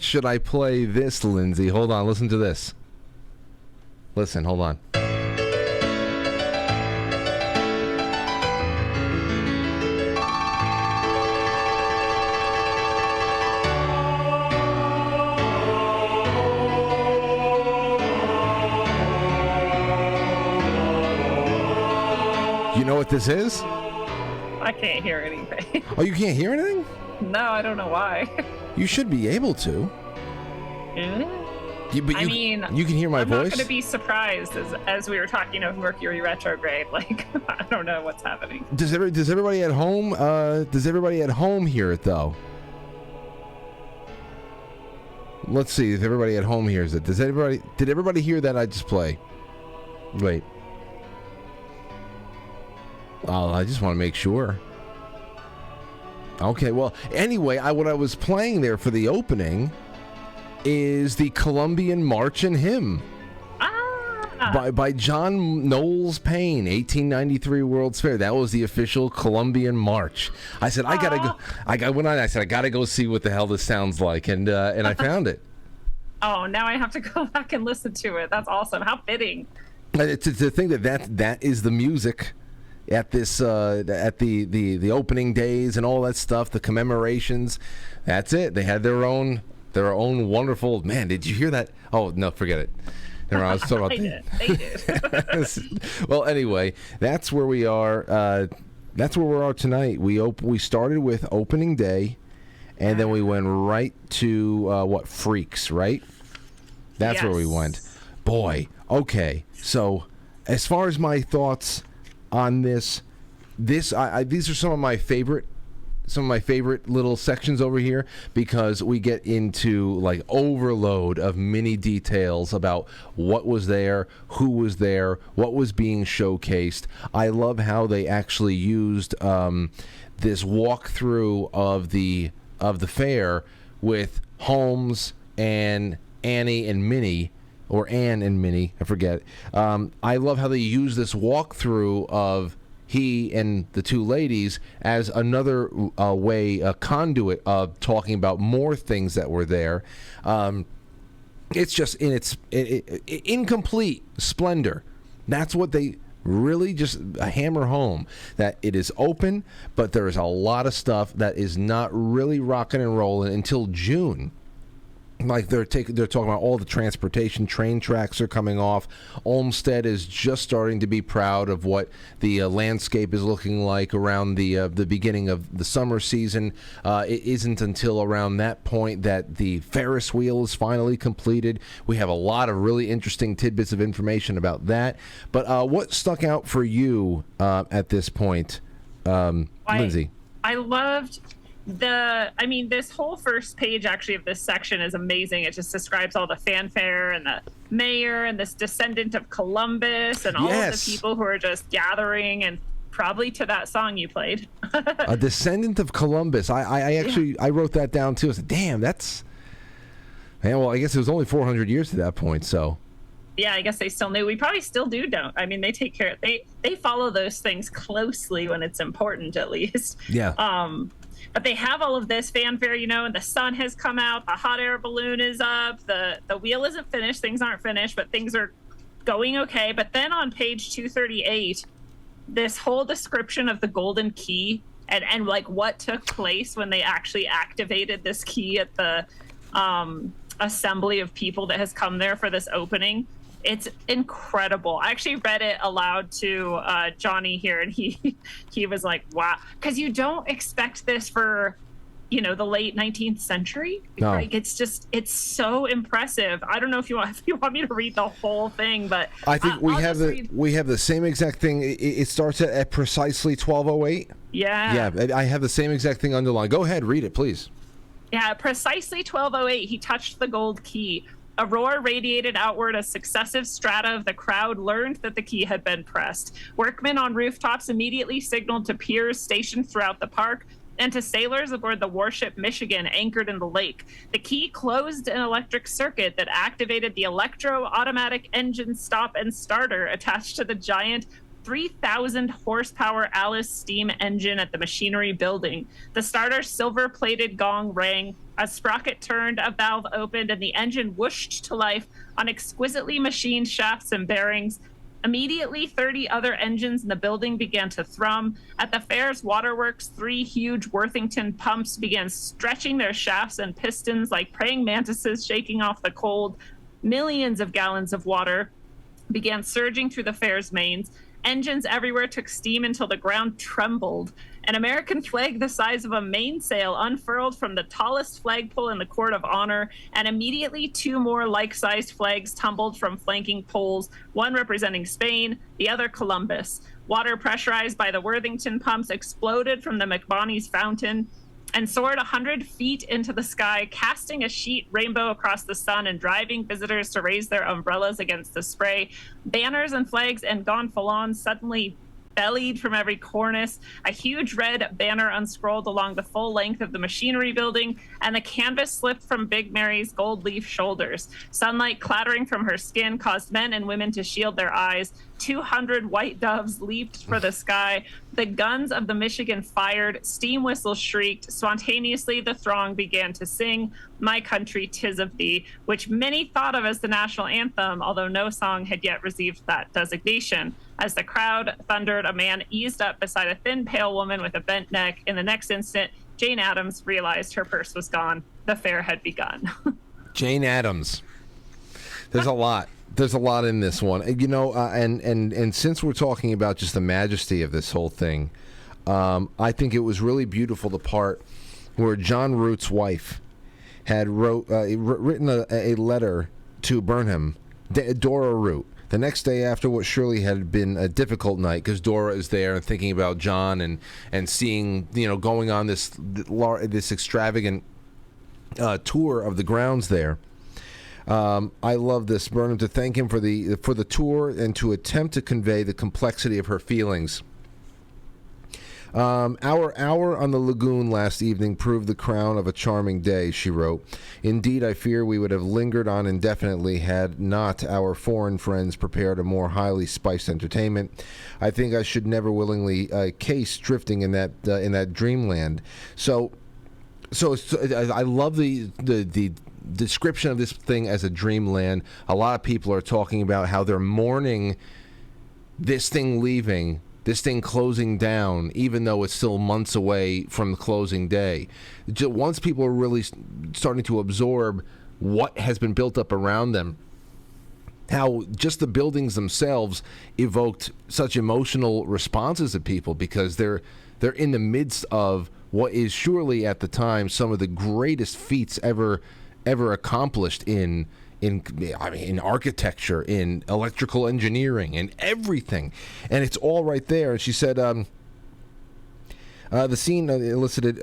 should I play this, Lindsey? Hold on, listen to this. Listen, hold on. You know what this is? I can't hear anything. Oh, you can't hear anything? No, I don't know why. You should be able to. You can hear my voice? I'm not going to be surprised as we were talking of Mercury retrograde. Like, I don't know what's happening. Does everybody at home? Does everybody at home hear it though? Let's see if everybody at home hears it. Did everybody hear that I just play? Wait. Oh, I just want to make sure. Okay, well, anyway, what I was playing there for the opening is the Columbian March and Hymn by John Knowles Payne, 1893 World's Fair. That was the official Columbian March. I said, I gotta go. I went on. I said, I gotta go see what the hell this sounds like, and I found it. Oh, now I have to go back and listen to it. That's awesome. How fitting. To think that is the music at this at the opening days and all that stuff, the commemorations. That's it. They had their own wonderful. Man, did you hear that? Oh no, forget it. Never mind, I was talking about They did. Well, anyway, that's where we are. That's where we are tonight. We started with opening day, and then we went right to Freaks, right? That's where we went. Boy, okay. So, as far as my thoughts on these are some of my favorite little sections over here, because we get into like overload of mini details about what was there, who was there, what was being showcased. I love how they actually used this walkthrough of the fair with Holmes and Annie and Minnie. Or Anne and Minnie, I forget. I love how they use this walkthrough of he and the two ladies as another a conduit of talking about more things that were there. It's just in its incomplete splendor. That's what they really just hammer home, that it is open, but there is a lot of stuff that is not really rocking and rolling until June. Like they're talking about all the transportation, train tracks are coming off. Olmsted is just starting to be proud of what the landscape is looking like around the beginning of the summer season. It isn't until around that point that the Ferris wheel is finally completed. We have a lot of really interesting tidbits of information about that. But what stuck out for you at this point, Lindsey? I loved this whole first page actually of this section is amazing. It just describes all the fanfare and the mayor and this descendant of Columbus and all of the people who are just gathering, and probably to that song you played. A descendant of Columbus. I wrote that down too. I said, damn, that's... well, I guess it was only 400 years to that point, so... Yeah, I guess they still knew. We probably still don't. I mean, they take care of... They follow those things closely when it's important, at least. Yeah. But they have all of this fanfare, and the sun has come out, the hot air balloon is up, the wheel isn't finished, things aren't finished, but things are going okay. But then on page 238, this whole description of the golden key and like what took place when they actually activated this key at the assembly of people that has come there for this opening. It's incredible. I actually read it aloud to Johnny here, and he was like, wow. Because you don't expect this for, the late 19th century. No. Like, it's so impressive. I don't know if you want me to read the whole thing, but I think we have the same exact thing. It starts at precisely 12:08. Yeah. Yeah, I have the same exact thing underlined. Go ahead, read it, please. Yeah, precisely 12:08, he touched the gold key. A roar radiated outward as successive strata of the crowd learned that the key had been pressed. Workmen on rooftops immediately signaled to piers stationed throughout the park and to sailors aboard the warship Michigan anchored in the lake. The key closed an electric circuit that activated the electro-automatic engine stop and starter attached to the giant 3,000 horsepower Alice steam engine at the machinery building. The starter's silver-plated gong rang, A sprocket turned, a valve opened, and the engine whooshed to life on exquisitely machined shafts and bearings. Immediately, 30 other engines in the building began to thrum. At the fair's waterworks, 3 huge Worthington pumps began stretching their shafts and pistons like praying mantises shaking off the cold. Millions of gallons of water began surging through the fair's mains. Engines everywhere took steam until the ground trembled. An American flag the size of a mainsail unfurled from the tallest flagpole in the court of honor, and immediately 2 more like-sized flags tumbled from flanking poles, one representing Spain, the other Columbus. Water pressurized by the Worthington pumps exploded from the McBonney's fountain and soared 100 feet into the sky, casting a sheet rainbow across the sun and driving visitors to raise their umbrellas against the spray. Banners and flags and gonfalons suddenly bellied from every cornice. A huge red banner unscrolled along the full length of the machinery building, and the canvas slipped from Big Mary's gold leaf shoulders. Sunlight clattering from her skin caused men and women to shield their eyes. 200 white doves leaped for the sky. The guns of the Michigan fired. Steam whistles shrieked. Spontaneously, the throng began to sing "My Country, 'Tis of Thee," which many thought of as the national anthem, although no song had yet received that designation. As the crowd thundered, a man eased up beside a thin, pale woman with a bent neck. In the next instant, Jane Addams realized her purse was gone. The fair had begun. Jane Addams. There's a lot. There's a lot in this one, and since we're talking about just the majesty of this whole thing, I think it was really beautiful the part where John Root's wife had written a letter to Burnham, Dora Root, the next day after what surely had been a difficult night, because Dora is there and thinking about John and seeing, going on this extravagant tour of the grounds there. I love this. Burnham to thank him for the tour and to attempt to convey the complexity of her feelings. Our hour on the lagoon last evening proved the crown of a charming day, she wrote. Indeed, I fear we would have lingered on indefinitely had not our foreign friends prepared a more highly spiced entertainment. I think I should never willingly case drifting in that dreamland. So I love the description of this thing as a dreamland. A lot of people are talking about how they're mourning this thing leaving, this thing closing down, even though it's still months away from the closing day. Once people are really starting to absorb what has been built up around them, how just the buildings themselves evoked such emotional responses of people, because they're in the midst of what is surely at the time some of the greatest feats ever accomplished in architecture, in electrical engineering, in everything, and it's all right there. And she said, the scene elicited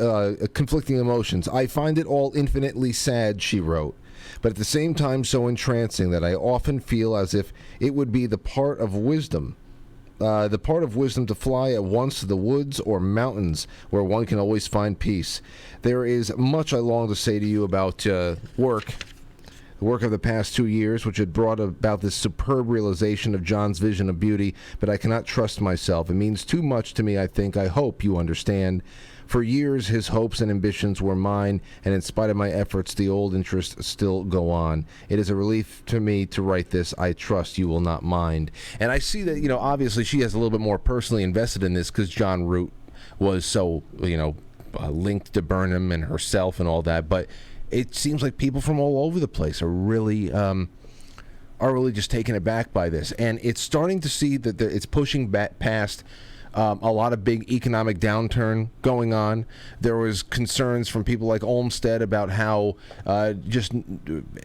conflicting emotions. I find it all infinitely sad, she wrote, but at the same time so entrancing that I often feel as if it would be the part of wisdom to fly at once to the woods or mountains where one can always find peace. There is much I long to say to you about work. The work of the past 2 years, which had brought about this superb realization of John's vision of beauty, but I cannot trust myself. It means too much to me, I think. I hope you understand. For years, his hopes and ambitions were mine, and in spite of my efforts, the old interests still go on. It is a relief to me to write this. I trust you will not mind. And I see that, obviously she has a little bit more personally invested in this because John Root was so, linked to Burnham and herself and all that, but it seems like people from all over the place are really just taken aback by this, and it's starting to see that it's pushing back past a lot of big economic downturn going on. There was concerns from people like Olmsted about how just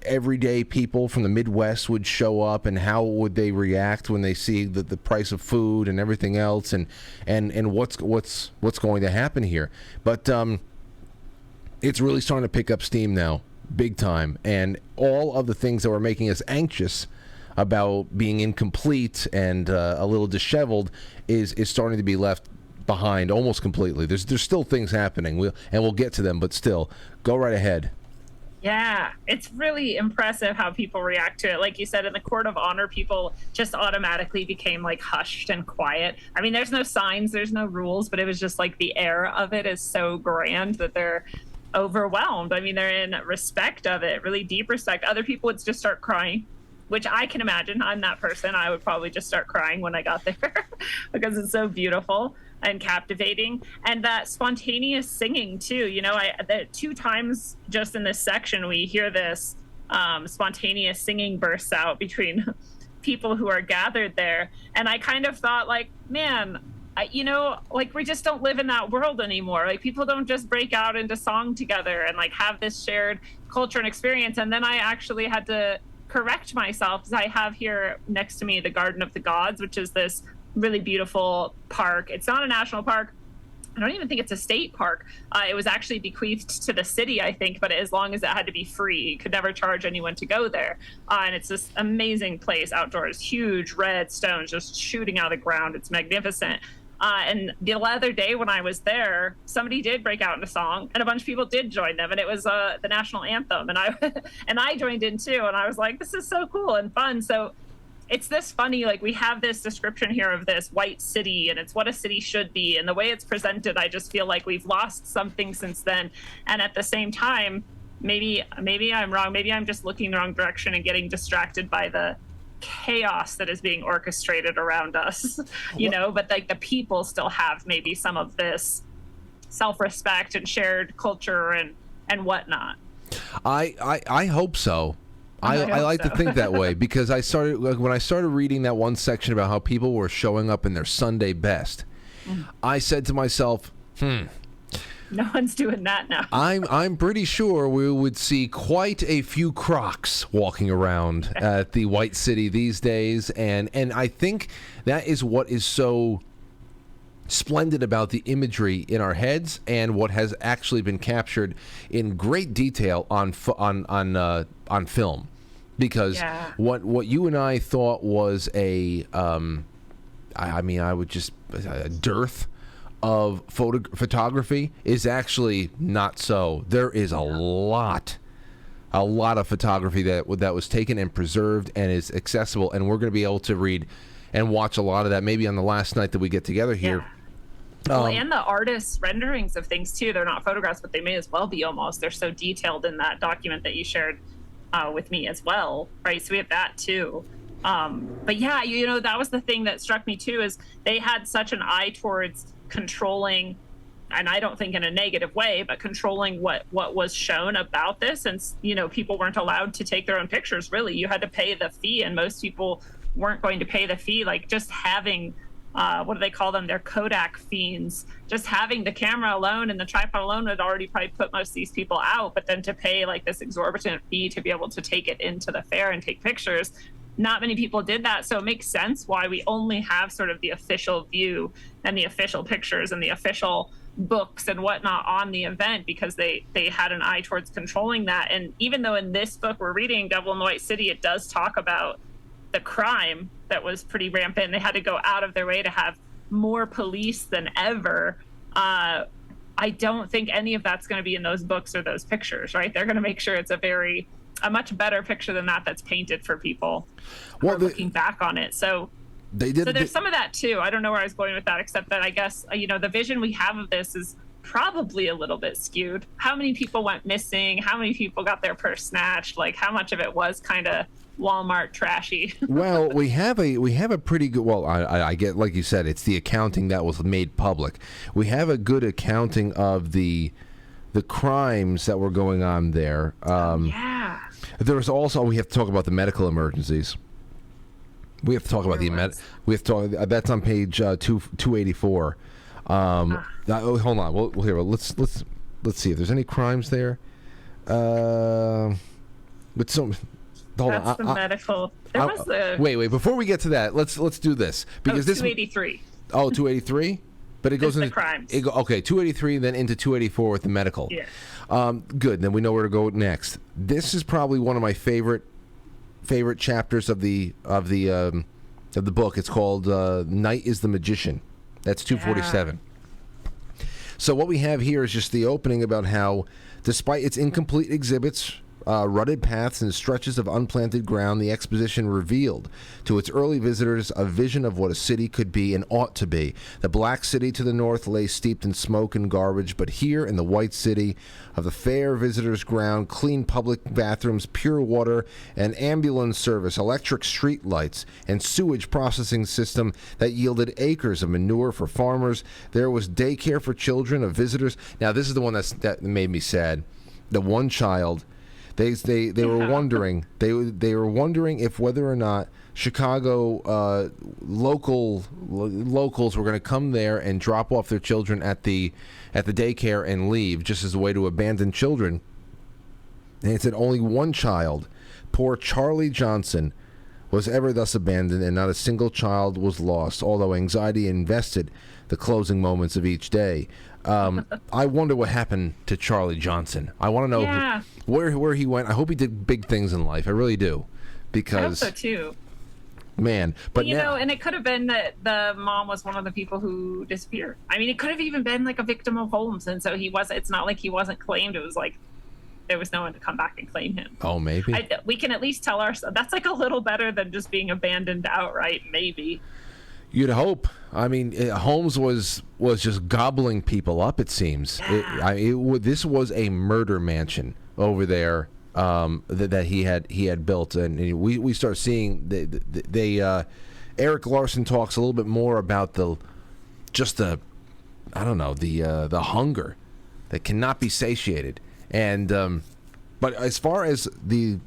everyday people from the Midwest would show up, and how would they react when they see the price of food and everything else, and what's going to happen here. But it's really starting to pick up steam now, big time. And all of the things that were making us anxious about being incomplete and a little disheveled is starting to be left behind almost completely. There's still things happening, we'll get to them, but still, go right ahead. Yeah, it's really impressive how people react to it. Like you said, in the court of honor, people just automatically became like hushed and quiet. I mean, there's no signs, there's no rules, but it was just like the air of it is so grand that they're overwhelmed. I mean, they're in respect of it, really deep respect. Other people would just start crying, which I can imagine. I'm that person. I would probably just start crying when I got there because it's so beautiful and captivating. And that spontaneous singing too. You know, the 2 times just in this section, we hear this spontaneous singing bursts out between people who are gathered there. And I kind of thought, like, man, you know, like, we just don't live in that world anymore. Like, people don't just break out into song together and like have this shared culture and experience. And then I actually had to correct myself, because I have here next to me the Garden of the Gods, which is this really beautiful park. It's not a national park. I don't even think it's a state park. It was actually bequeathed to the city, I think, but as long as it had to be free, you could never charge anyone to go there. And it's this amazing place outdoors, huge red stones just shooting out of the ground. It's magnificent. And the other day when I was there, somebody did break out into song, and a bunch of people did join them, and it was the national anthem, and I joined in too, and I was like, this is so cool and fun. So it's this funny, like, we have this description here of this white city, and it's what a city should be, and the way it's presented, I just feel like we've lost something since then. And at the same time, maybe I'm wrong, maybe I'm just looking the wrong direction and getting distracted by the chaos that is being orchestrated around us, you know, but like the people still have maybe some of this self-respect and shared culture and whatnot. I hope so. I like to think that way, because when I started reading that one section about how people were showing up in their Sunday best, I said to myself, no one's doing that now. I'm pretty sure we would see quite a few Crocs walking around at the White City these days, and I think that is what is so splendid about the imagery in our heads, and what has actually been captured in great detail on film, because what you and I thought was a dearth of photography is actually not so. There is a lot of photography that was taken and preserved and is accessible, and we're going to be able to read and watch a lot of that maybe on the last night that we get together here. And the artists' renderings of things too. They're not photographs, but they may as well be almost. They're so detailed in that document that you shared with me as well, right? So we have that too. But yeah, you know, that was the thing that struck me too, is they had such an eye towards controlling, and I don't think in a negative way, but controlling what was shown about this. And, you know, people weren't allowed to take their own pictures, really. You had to pay the fee, and most people weren't going to pay the fee. Like, just having what do they call them? They're Kodak fiends. Just having the camera alone and the tripod alone would already probably put most of these people out. But then to pay like this exorbitant fee to be able to take it into the fair and take pictures, not many people did that. So it makes sense why we only have sort of the official view and the official pictures and the official books and whatnot on the event, because they had an eye towards controlling that. And even though in this book we're reading Devil in the White City, it does talk about the crime that was pretty rampant. They had to go out of their way to have more police than ever. I don't think any of that's going to be in those books or those pictures, right? They're going to make sure it's a much better picture than that's painted for people who are looking back on it. So there's some of that too. I don't know where I was going with that, except that I guess, you know, the vision we have of this is probably a little bit skewed. How many people went missing? How many people got their purse snatched? Like, how much of it was kind of Walmart trashy? Well, we have a pretty good, well, I get, like you said, it's the accounting that was made public. We have a good accounting of the crimes that were going on there. There was also, we have to talk about the medical emergencies. We have to talk about we have to talk, that's on page 284. Hold on. Well, here, let's see if there's any crimes there. But some. That's the medical. There was the. Wait. Before we get to that, let's do this, because 283. Oh, 283. But it goes into the crimes. 283, then into 284 with the medical. Yeah. Good. Then we know where to go next. This is probably one of my favorite chapters of the book. It's called "Night is the Magician." That's 247. Yeah. So what we have here is just the opening about how, despite its incomplete exhibits rutted paths and stretches of unplanted ground, the exposition revealed to its early visitors a vision of what a city could be and ought to be. The black city to the north lay steeped in smoke and garbage, but here in the white city of the fair visitors' ground, clean public bathrooms, pure water, and ambulance service, electric street lights, and sewage processing system that yielded acres of manure for farmers. There was daycare for children of visitors. Now, this is the one that made me sad. The one child... They were wondering were wondering if whether or not Chicago locals were going to come there and drop off their children at the daycare and leave, just as a way to abandon children. And it said only one child, poor Charlie Johnson, was ever thus abandoned, and not a single child was lost, although anxiety invested the closing moments of each day. I wonder what happened to Charlie Johnson. I want to know where he went. I hope he did big things in life. I really do, because I hope so too. Man, but you know, and it could have been that the mom was one of the people who disappeared. I mean, it could have even been like a victim of Holmes, and so he was. It's not like he wasn't claimed. It was like there was no one to come back and claim him. Oh, maybe we can at least tell ourselves that's like a little better than just being abandoned outright. Maybe. You'd hope. I mean, Holmes was just gobbling people up. It seems. This was a murder mansion over there that he had built, and we start seeing Eric Larson talks a little bit more about the hunger that cannot be satiated, and but as far as the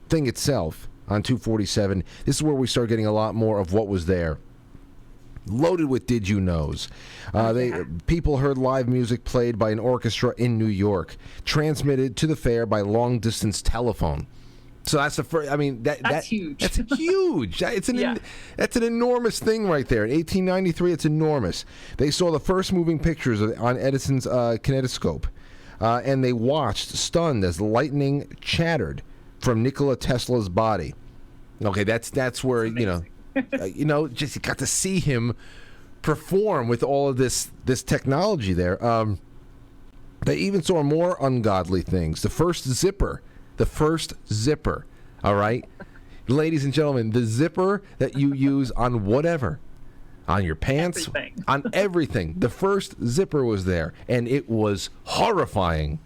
thing itself on 247, this is where we start getting a lot more of what was there. Loaded with did you knows. People heard live music played by an orchestra in New York, transmitted to the fair by long distance telephone. So that's the first. I mean, that's huge. That's huge. That's an enormous thing right there. In 1893, it's enormous. They saw the first moving pictures on Edison's kinetoscope, and they watched, stunned, as lightning chattered from Nikola Tesla's body. Okay, that's where just you got to see him perform with all of this technology there. They even saw more ungodly things. The first zipper. All right, ladies and gentlemen, the zipper that you use on whatever, on your pants, on everything. The first zipper was there, and it was horrifying.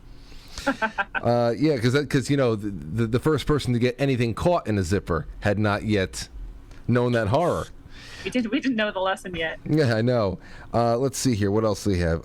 Because the first person to get anything caught in a zipper had not yet known that horror. We didn't know the lesson yet. Yeah, I know. Let's see here. What else do we have?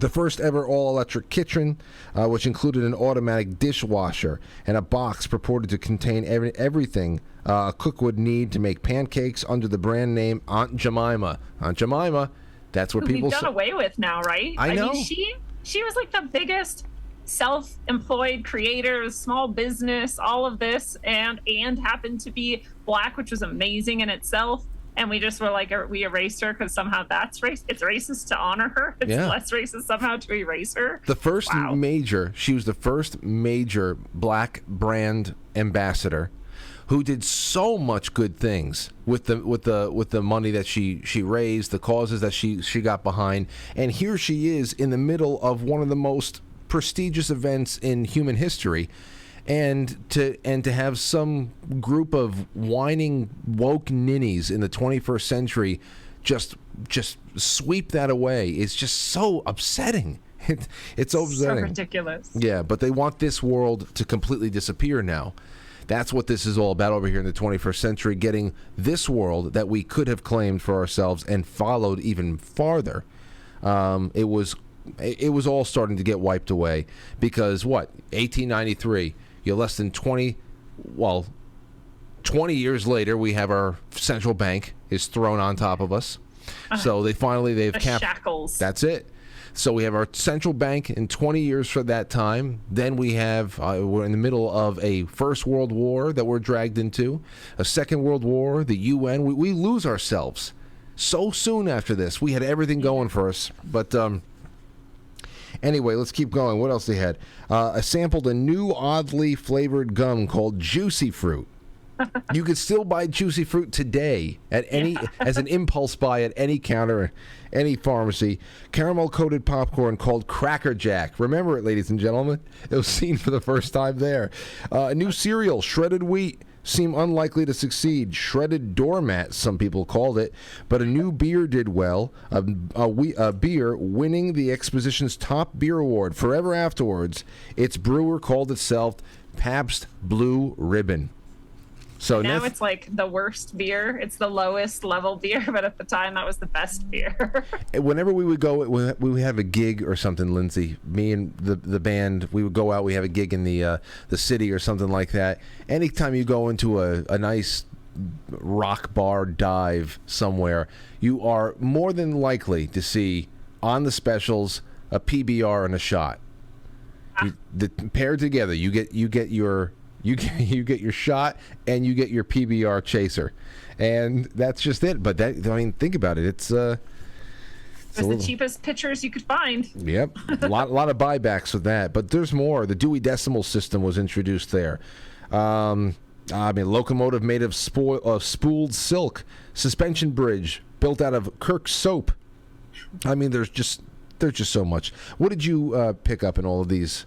The first ever all-electric kitchen, which included an automatic dishwasher and a box purported to contain everything a cook would need to make pancakes under the brand name Aunt Jemima. Aunt Jemima, that's what people we've done away with now, right? I know. mean, she was like the biggest self-employed creator, small business, all of this, and happened to be black, which was amazing in itself. And we just were like, we erased her because somehow that's it's racist to honor her. It's less racist somehow to erase her. She was the first major black brand ambassador who did so much good things with the money that she raised, the causes that she got behind. And here she is in the middle of one of the most prestigious events in human history, and to have some group of whining woke ninnies in the 21st century just sweep that away is just so upsetting. It's so upsetting. So ridiculous. Yeah, but they want this world to completely disappear now. That's what this is all about over here in the 21st century, getting this world that we could have claimed for ourselves and followed even farther. It was all starting to get wiped away because 1893, you're less than 20 years later, we have our central bank is thrown on top of us. So they've capped shackles. That's it. So we have our central bank in 20 years for that time. Then we have, we're in the middle of a First World War that we're dragged into, a Second World War, the UN. We lose ourselves so soon after this. We had everything going for us. But anyway, let's keep going. What else they had? I sampled a new oddly flavored gum called Juicy Fruit. You could still buy juicy fruit today at any as an impulse buy at any counter, any pharmacy. Caramel coated popcorn called Cracker Jack. Remember it, ladies and gentlemen. It was seen for the first time there. A new cereal, shredded wheat, seem unlikely to succeed. Shredded doormat, some people called it, but a new beer did well. A beer winning the Exposition's top beer award forever afterwards. Its brewer called itself Pabst Blue Ribbon. So now it's like the worst beer. It's the lowest level beer, but at the time that was the best beer. Whenever we would go, we would have a gig or something, Lindsey, me and the band, we would go out, we have a gig in the city or something like that. Anytime you go into a nice rock bar dive somewhere, you are more than likely to see on the specials a PBR and a shot. Paired together, you get your shot and you get your PBR chaser, and that's just it. But think about it. It's the cheapest pitchers you could find. Yep, a lot of buybacks with that. But there's more. The Dewey Decimal System was introduced there. Locomotive made of spooled silk, suspension bridge built out of Kirk soap. There's just so much. What did you pick up in all of these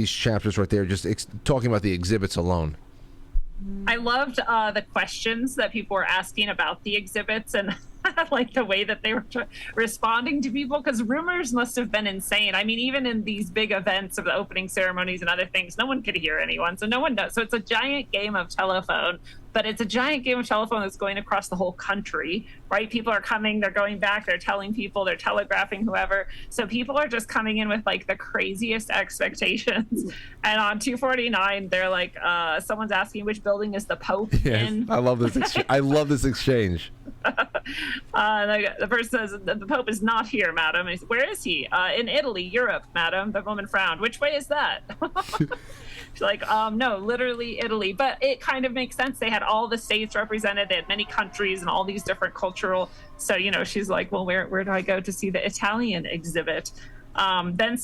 chapters right there, just talking about the exhibits alone? I loved the questions that people were asking about the exhibits and like the way that they were responding to people, because rumors must have been insane. Even in these big events of the opening ceremonies and other things, no one could hear anyone, so no one knows. So it's a giant game of telephone, but it's a giant game of telephone that's going across the whole country, right? People are coming, they're going back, they're telling people, they're telegraphing whoever. So people are just coming in with like the craziest expectations. And on 249, they're like, someone's asking which building is the Pope in. I love this. I love this exchange. The person says, the Pope is not here, madam. Where is he? In Italy, Europe, madam. The woman frowned. Which way is that? She's like, no, literally Italy. But it kind of makes sense. They had all the states represented. They had many countries and all these different cultural. So, she's like, well, where do I go to see the Italian exhibit? Then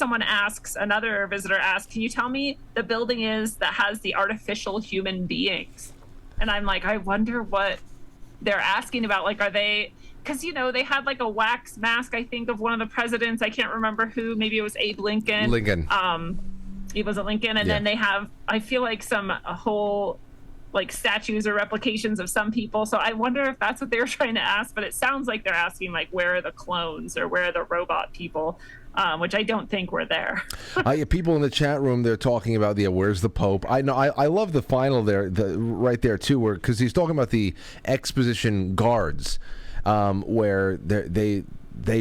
another visitor asks, can you tell me the building is that has the artificial human beings? And I'm like, I wonder what they're asking about. Like, are they, because they had like a wax mask, I think, of one of the presidents. I can't remember who. Maybe it was Abe Lincoln. It wasn't Lincoln. And then they have, I feel like, a whole like statues or replications of some people. So I wonder if that's what they were trying to ask. But it sounds like they're asking like, where are the clones or where are the robot people? Which I don't think were there. People in the chat room, they're talking about where's the Pope? I know. I love the final there, right there too, because he's talking about the exposition guards, where they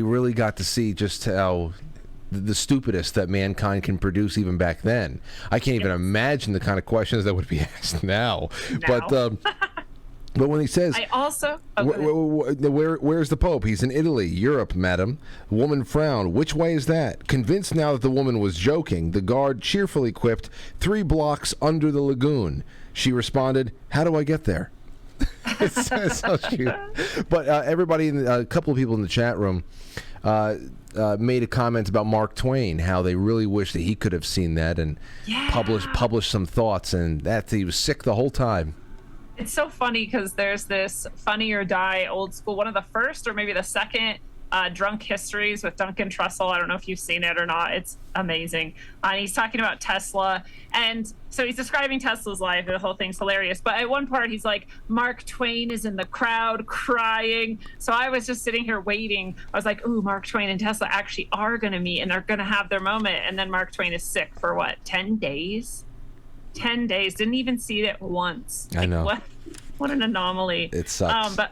really got to see just how the stupidest that mankind can produce even back then. I can't even imagine the kind of questions that would be asked now. But when he says, I also where's the Pope? He's in Italy, Europe, madam. Woman frowned. Which way is that? Convinced now that the woman was joking, the guard cheerfully quipped, 3 blocks under the lagoon. She responded, how do I get there? It's so cute. But everybody, a couple of people in the chat room made a comment about Mark Twain, how they really wish that he could have seen that and published some thoughts, and that he was sick the whole time. It's so funny because there's this Funny or Die old school, one of the first or maybe the second Drunk Histories with Duncan Trussell. I don't know if you've seen it or not. It's amazing. And he's talking about Tesla. And so he's describing Tesla's life. The whole thing's hilarious. But at one part, he's like, Mark Twain is in the crowd crying. So I was just sitting here waiting. I was like, ooh, Mark Twain and Tesla actually are going to meet and are going to have their moment. And then Mark Twain is sick for 10 days? 10 days. Didn't even see it once. I know. What an anomaly. It sucks. But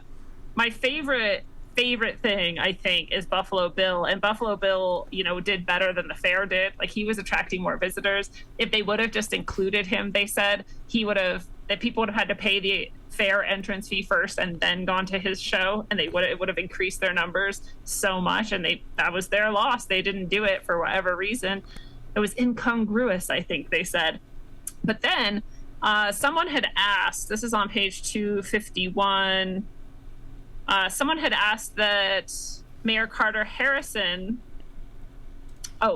my favorite thing, I think, is Buffalo Bill. And Buffalo Bill, did better than the fair did. Like, he was attracting more visitors. If they would have just included him, they said, that people would have had to pay the fair entrance fee first and then gone to his show, and it would have increased their numbers so much, and that was their loss. They didn't do it for whatever reason. It was incongruous, I think they said. But then someone had asked, this is on page 251, someone had asked that Mayor Carter Harrison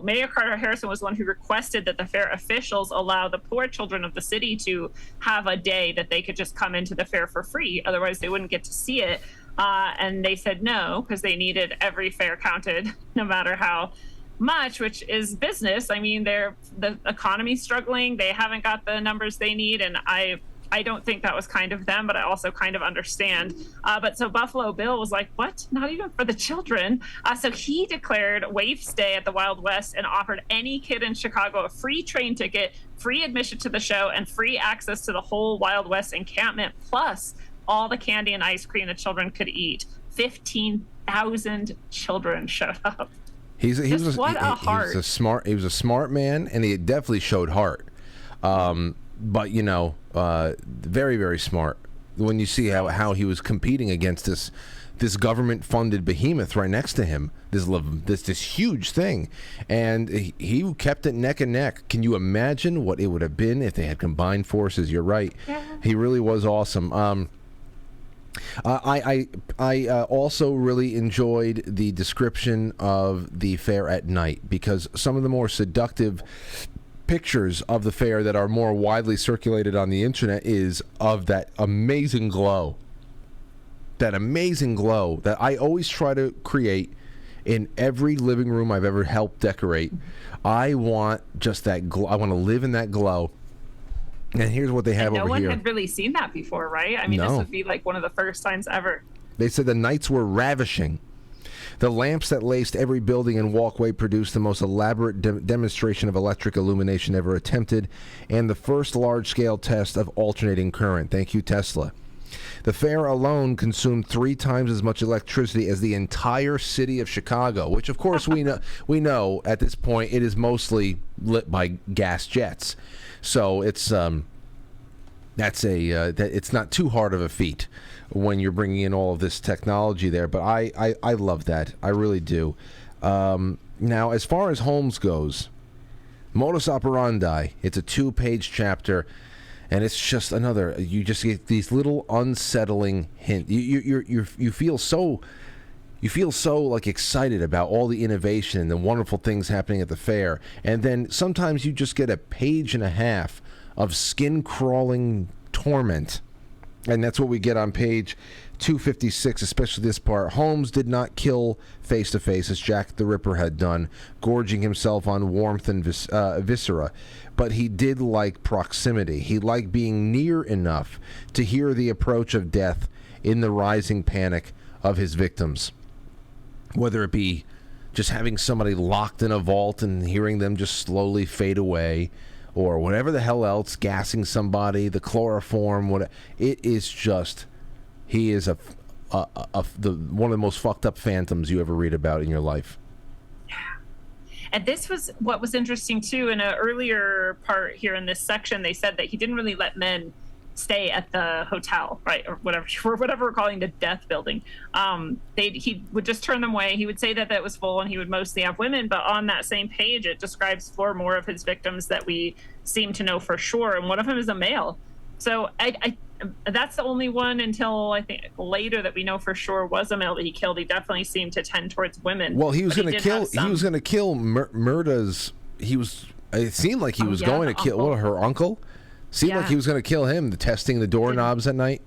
Mayor Carter Harrison was the one who requested that the fair officials allow the poor children of the city to have a day that they could just come into the fair for free. Otherwise, they wouldn't get to see it. And they said no, because they needed every fair counted, no matter how much, which is business. I mean, the economy's struggling. They haven't got the numbers they need. And I don't think that was kind of them, but I also kind of understand. But so Buffalo Bill was like, what? Not even for the children. So he declared waifs day at the Wild West and offered any kid in Chicago a free train ticket, free admission to the show, and free access to the whole Wild West encampment, plus all the candy and ice cream the children could eat. 15,000 children showed up. He was a smart man, and he definitely showed heart. But very, very smart. When you see how he was competing against this government-funded behemoth right next to him, this huge thing, and he kept it neck and neck. Can you imagine what it would have been if they had combined forces? You're right. Yeah. He really was awesome. I also really enjoyed the description of the fair at night, because some of the more seductive pictures of the fair that are more widely circulated on the internet is of that amazing glow. That amazing glow that I always try to create in every living room I've ever helped decorate. I want just that glow. I want to live in that glow. And here's what they have over here. No one had really seen that before, right? I mean, This would be like one of the first times ever. They said the nights were ravishing. The lamps that laced every building and walkway produced the most elaborate demonstration of electric illumination ever attempted, and the first large-scale test of alternating current. Thank you, Tesla. The fair alone consumed 3 times as much electricity as the entire city of Chicago, which, of course, we know at this point it is mostly lit by gas jets. So it's it's not too hard of a feat when you're bringing in all of this technology there. But I love that. I really do. Now, as far as Holmes goes, modus operandi, it's a 2-page chapter, and it's just another. You just get these little unsettling hints. You feel so like excited about all the innovation and the wonderful things happening at the fair, and then sometimes you just get a page and a half of skin-crawling torment. And that's what we get on page 256, especially this part. Holmes did not kill face-to-face as Jack the Ripper had done, gorging himself on warmth and viscera. But he did like proximity. He liked being near enough to hear the approach of death in the rising panic of his victims. Whether it be just having somebody locked in a vault and hearing them just slowly fade away, or whatever the hell else, gassing somebody, the chloroform, it is just, he is one of the most fucked up phantoms you ever read about in your life. Yeah. And this was what was interesting too. In an earlier part here in this section, they said that he didn't really let men stay at the hotel, right, or whatever we're calling the death building. He would just turn them away. He would say that was full, and he would mostly have women. But on that same page, it describes 4 more of his victims that we seem to know for sure, and one of them is a male. So I that's the only one until I think later that we know for sure was a male that he killed. He definitely seemed to tend towards women. Well, he was going to kill. He was going to kill Murda's. It seemed like he was going to kill her uncle. Seemed like he was going to kill him, testing the doorknobs at night.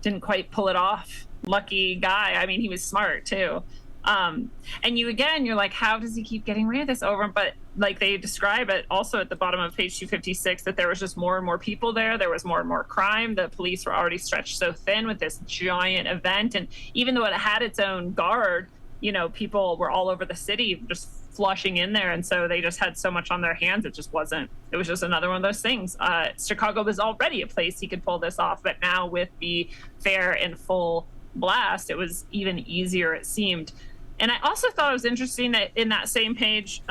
Didn't quite pull it off. Lucky guy. I mean, he was smart, too. And you're like, how does he keep getting away with this over? But like they describe it also at the bottom of page 256 that there was just more and more people there. There was more and more crime. The police were already stretched so thin with this giant event. And even though it had its own guard, people were all over the city just flushing in there, and so they just had so much on their hands. It was just another one of those things. Chicago was already a place he could pull this off, but now with the fair in full blast, it was even easier, it seemed. And I also thought it was interesting that in that same page,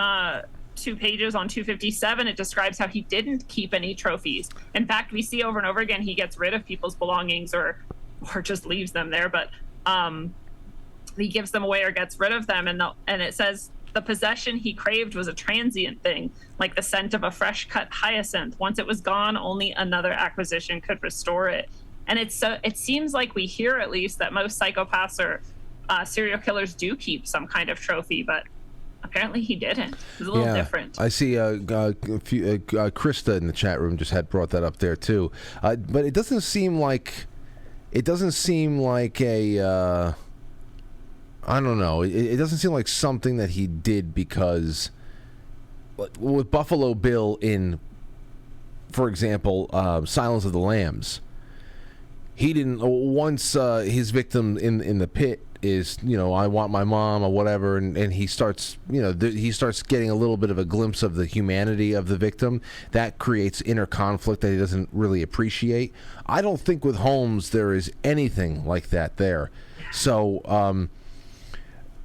2 pages on 257, it describes how he didn't keep any trophies. In fact, we see over and over again he gets rid of people's belongings or just leaves them there, but he gives them away or gets rid of them. And it says the possession he craved was a transient thing, like the scent of a fresh cut hyacinth. Once it was gone, only another acquisition could restore it. And it seems like we hear at least that most psychopaths or serial killers do keep some kind of trophy, but apparently he didn't. It was a little different. I see Krista in the chat room just had brought that up there too. But it doesn't seem like a I don't know. It doesn't seem like something that he did because with Buffalo Bill in, for example, Silence of the Lambs, he didn't, once his victim in the pit is, I want my mom or whatever, and he starts, he starts getting a little bit of a glimpse of the humanity of the victim. That creates inner conflict that he doesn't really appreciate. I don't think with Holmes there is anything like that there. So,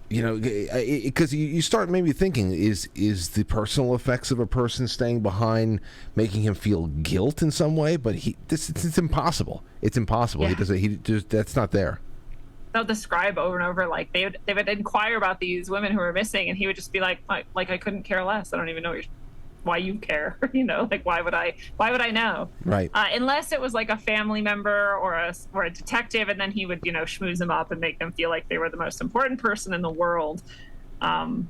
because you start maybe thinking, is the personal effects of a person staying behind making him feel guilt in some way? But it's impossible. It's impossible. Yeah. That's not there. They'll describe over and over, like they would inquire about these women who were missing, and he would just be like I couldn't care less. I don't even know why you care. Like why would I know? Right. Unless it was like a family member or a detective, and then he would schmooze them up and make them feel like they were the most important person in the world. But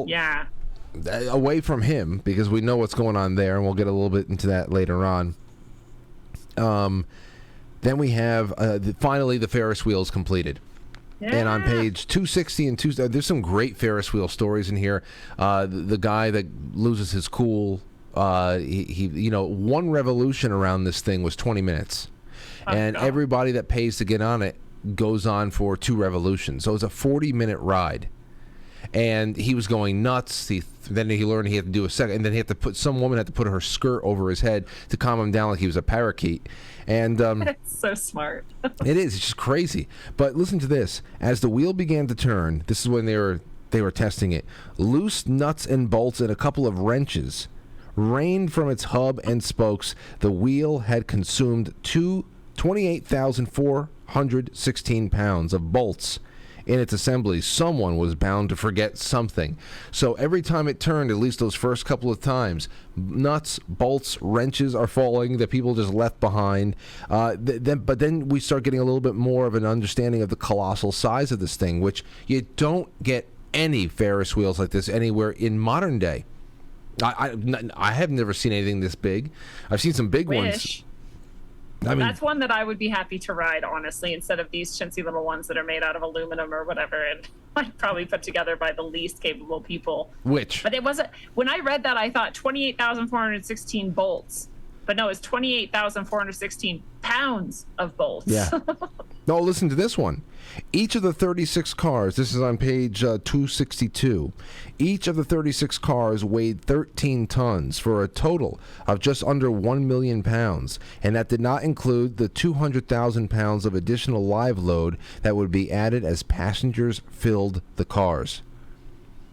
yeah, away from him, because we know what's going on there, and we'll get a little bit into that later on. Then we have finally the Ferris wheel is completed. Yeah. And on page 260 and there's some great Ferris wheel stories in here. The guy that loses his cool, he one revolution around this thing was 20 minutes. And everybody that pays to get on it goes on for 2 revolutions. So it's a 40-minute ride. And he was going nuts. Then he learned he had to do a second, and then some woman had to put her skirt over his head to calm him down like he was a parakeet. And it's so smart. It is. It's just crazy. But listen to this. As the wheel began to turn, this is when they were testing it. Loose nuts and bolts and a couple of wrenches rained from its hub and spokes. The wheel had consumed 28,416 pounds of bolts in its assembly. Someone was bound to forget something. So every time it turned, at least those first couple of times, nuts, bolts, wrenches are falling that people just left behind. But then we start getting a little bit more of an understanding of the colossal size of this thing, which you don't get any Ferris wheels like this anywhere in modern day. I have never seen anything this big. I've seen some big ones. That's one that I would be happy to ride, honestly, instead of these chintzy little ones that are made out of aluminum or whatever, and like probably put together by the least capable people. But it wasn't. When I read that, I thought 28,416 bolts, but no, it's 28,416 pounds of bolts. Yeah. No, listen to this one. Each of the 36 cars, this is on page 262, each of the 36 cars weighed 13 tons for a total of just under 1 million pounds, and that did not include the 200,000 pounds of additional live load that would be added as passengers filled the cars.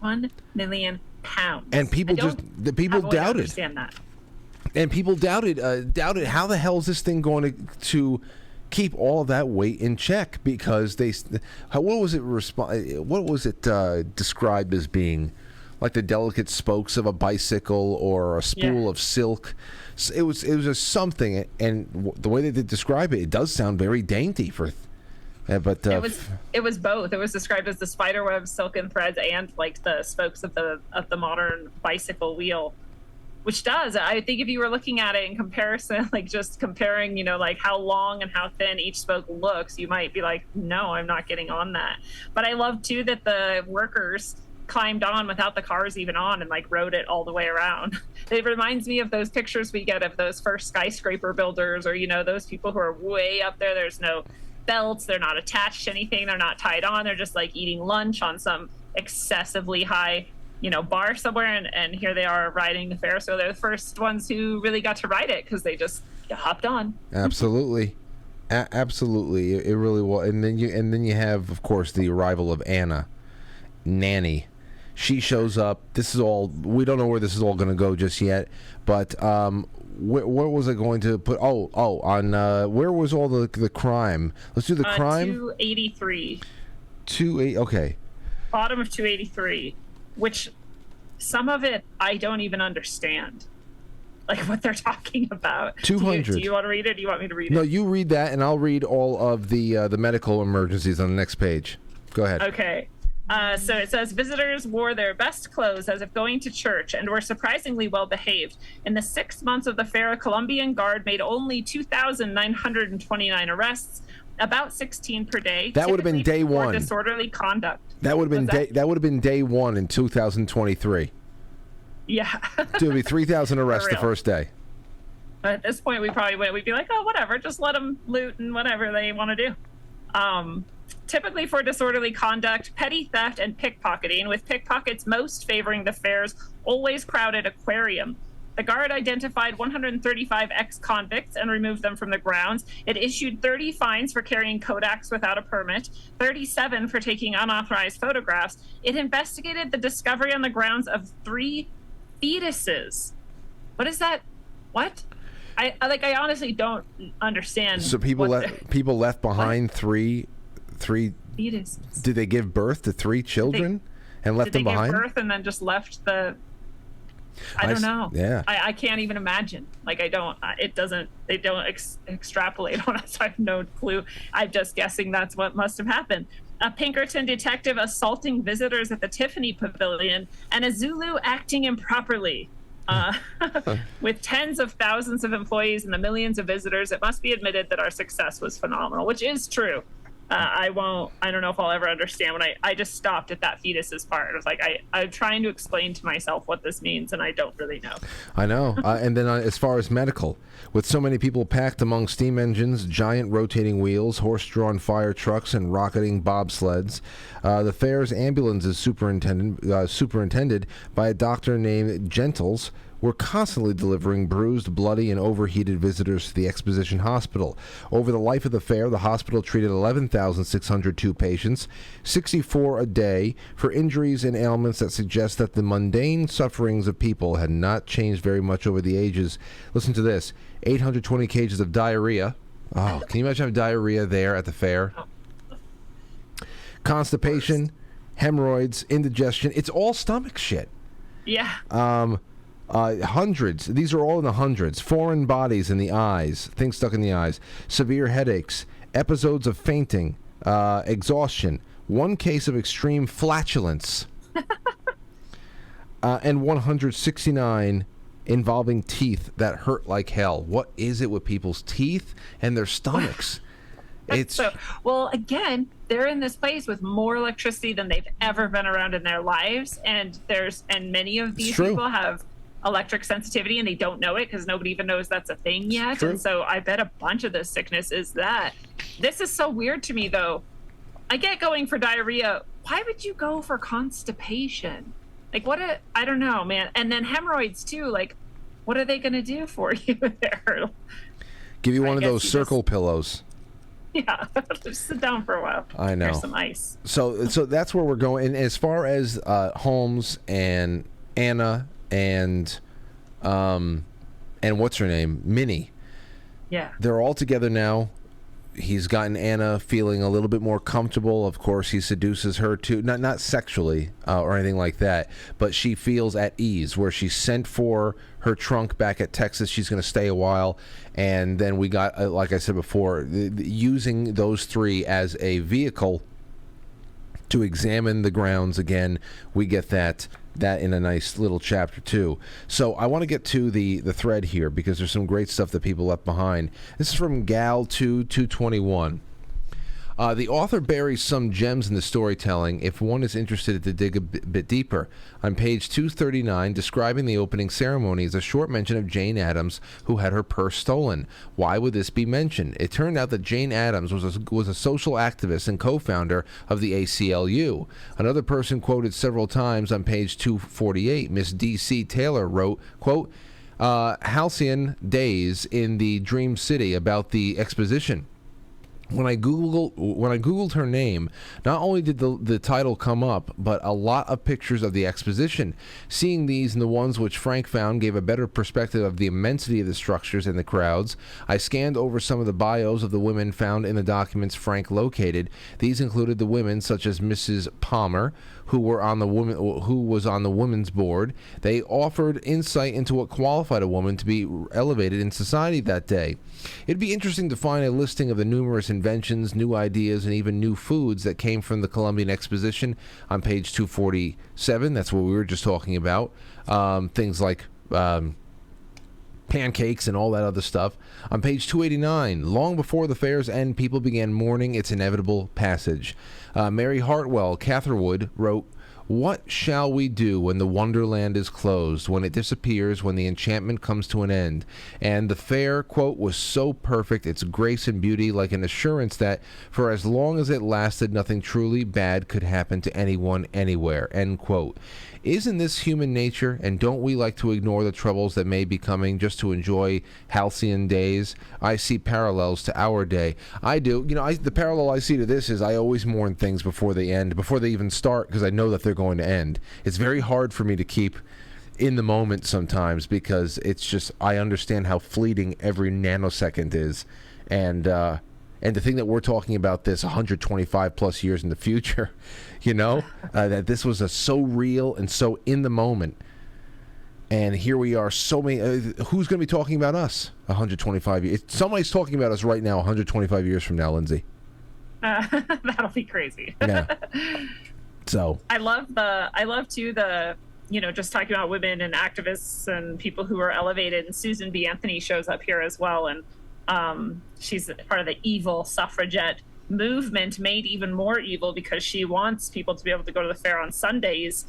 1 million pounds. And people doubted. Understand that. And people doubted how the hell is this thing going to keep all of that weight in check, because what was it described as being, like the delicate spokes of a bicycle or a spool of silk. It was just something, and the way that they describe it does sound very dainty for. But it was both. It was described as the spiderweb silken threads and like the spokes of the modern bicycle wheel. Which does. I think if you were looking at it in comparison, like just comparing, like how long and how thin each spoke looks, you might be like, no, I'm not getting on that. But I love, too, that the workers climbed on without the cars even on and like rode it all the way around. It reminds me of those pictures we get of those first skyscraper builders, or, those people who are way up there. There's no belts. They're not attached to anything. They're not tied on. They're just like eating lunch on some excessively high bar somewhere, and here they are riding the Ferris wheel. They're the first ones who really got to ride it because they just hopped on. Absolutely. Absolutely. It really was. And then you have, of course, the arrival of Nanny. She shows up. This is all, we don't know where this is all going to go just yet, but where was it going to put? On where was all the crime? Let's do the crime. 283. Okay. Bottom of 283. Which some of it I don't even understand, like what they're talking about. 200. Do you want to read it? Or do you want me to read it? No, you read that, and I'll read all of the medical emergencies on the next page. Go ahead. Okay. So it says visitors wore their best clothes as if going to church and were surprisingly well behaved. In the 6 months of the fair, a Colombian guard made only 2,929 arrests, about 16 per day. That would have been day one. Disorderly conduct. That would have been that would have been day one in 2023. Yeah. It would be 3,000 arrests the first day. But at this point, we'd be like, oh, whatever, just let them loot and whatever they want to do. Typically for disorderly conduct, petty theft, and pickpocketing, with pickpockets most favoring the fair's always crowded aquarium. The guard identified 135 ex-convicts and removed them from the grounds. It issued 30 fines for carrying Kodaks without a permit, 37 for taking unauthorized photographs. It investigated the discovery on the grounds of 3 fetuses. What is that? What? I honestly don't understand. So people left behind three fetuses. Did they give birth to 3 children and left them behind? Did they give birth and then just left the? I don't know. Yeah. I can't even imagine. Like, I don't. It doesn't. They don't extrapolate on it, so I have no clue. I'm just guessing that's what must have happened. A Pinkerton detective assaulting visitors at the Tiffany Pavilion, and a Zulu acting improperly. With tens of thousands of employees and the millions of visitors, it must be admitted that our success was phenomenal, which is true. I don't know if I'll ever understand when I just stopped at that fetuses part. It was like, I'm trying to explain to myself what this means, and I don't really know. I know. And then as far as medical, with so many people packed among steam engines, giant rotating wheels, horse-drawn fire trucks, and rocketing bobsleds, the fair's ambulance is superintended by a doctor named Gentles, were constantly delivering bruised, bloody, and overheated visitors to the Exposition Hospital. Over the life of the fair, the hospital treated 11,602 patients, 64 a day, for injuries and ailments that suggest that the mundane sufferings of people had not changed very much over the ages. Listen to this: 820 cases of diarrhea. Oh, can you imagine having diarrhea there at the fair? Constipation, hemorrhoids, indigestion. It's all stomach shit. Yeah. Hundreds. These are all in the hundreds. Foreign bodies in the eyes, things stuck in the eyes, severe headaches, episodes of fainting, exhaustion, 1 case of extreme flatulence, and 169 involving teeth that hurt like hell. What is it with people's teeth and their stomachs? Well, again, they're in this place with more electricity than they've ever been around in their lives, and many of these people have electric sensitivity and they don't know it because nobody even knows that's a thing yet. And so I bet a bunch of this sickness is that. This is so weird to me, though. I get going for diarrhea. Why would you go for constipation? Like, I don't know, man. And then hemorrhoids too. Like, what are they going to do for you there? Give you one of those circle pillows. Yeah, just sit down for a while. I know. Here's some ice. So that's where we're going. And as far as Holmes and Anna and what's her name, Minnie. Yeah. They're all together now. He's gotten Anna feeling a little bit more comfortable. Of course, he seduces her too, not sexually or anything like that, but she feels at ease. Where she sent for her trunk back at Texas, she's going to stay a while, and then we got, like I said before, using those 3 as a vehicle to examine the grounds again. We get that in a nice little chapter too. So I want to get to the thread here because there's some great stuff that people left behind. This is from Gal 221. The author buries some gems in the storytelling if one is interested to dig a bit deeper. On page 239, describing the opening ceremony is a short mention of Jane Addams, who had her purse stolen. Why would this be mentioned? It turned out that Jane Addams was a social activist and co-founder of the ACLU. Another person quoted several times on page 248, Miss D.C. Taylor wrote, quote, halcyon days in the Dream City about the exposition. When I googled her name, not only did the title come up, but a lot of pictures of the exposition. Seeing these and the ones which Frank found gave a better perspective of the immensity of the structures and the crowds. I scanned over some of the bios of the women found in the documents Frank located. These included the women such as Mrs. Palmer, who was on the women's board. They offered insight into what qualified a woman to be elevated in society that day. It'd be interesting to find a listing of the numerous inventions, new ideas, and even new foods that came from the Columbian Exposition on page 247. That's what we were just talking about. Things like pancakes and all that other stuff. On page 289, long before the fair's end, people began mourning its inevitable passage. Mary Hartwell Catherwood wrote, "What shall we do when the wonderland is closed, when it disappears, when the enchantment comes to an end?" And the fair, quote, was so perfect, its grace and beauty like an assurance that for as long as it lasted, nothing truly bad could happen to anyone anywhere, end quote. Isn't this human nature, and don't we like to ignore the troubles that may be coming just to enjoy halcyon days? I see parallels to our day. I do. The parallel I see to this is I always mourn things before they end, before they even start, because I know that they're going to end. It's very hard for me to keep in the moment sometimes, because it's just, I understand how fleeting every nanosecond is. And to think that we're talking about this 125 plus years in the future, that this was so real and so in the moment. And here we are, so many. Who's going to be talking about us 125 years? Somebody's talking about us right now 125 years from now, Lindsay. That'll be crazy. Yeah. So I love too just talking about women and activists and people who are elevated. And Susan B. Anthony shows up here as well, and she's part of the evil suffragette movement, made even more evil because she wants people to be able to go to the fair on Sundays,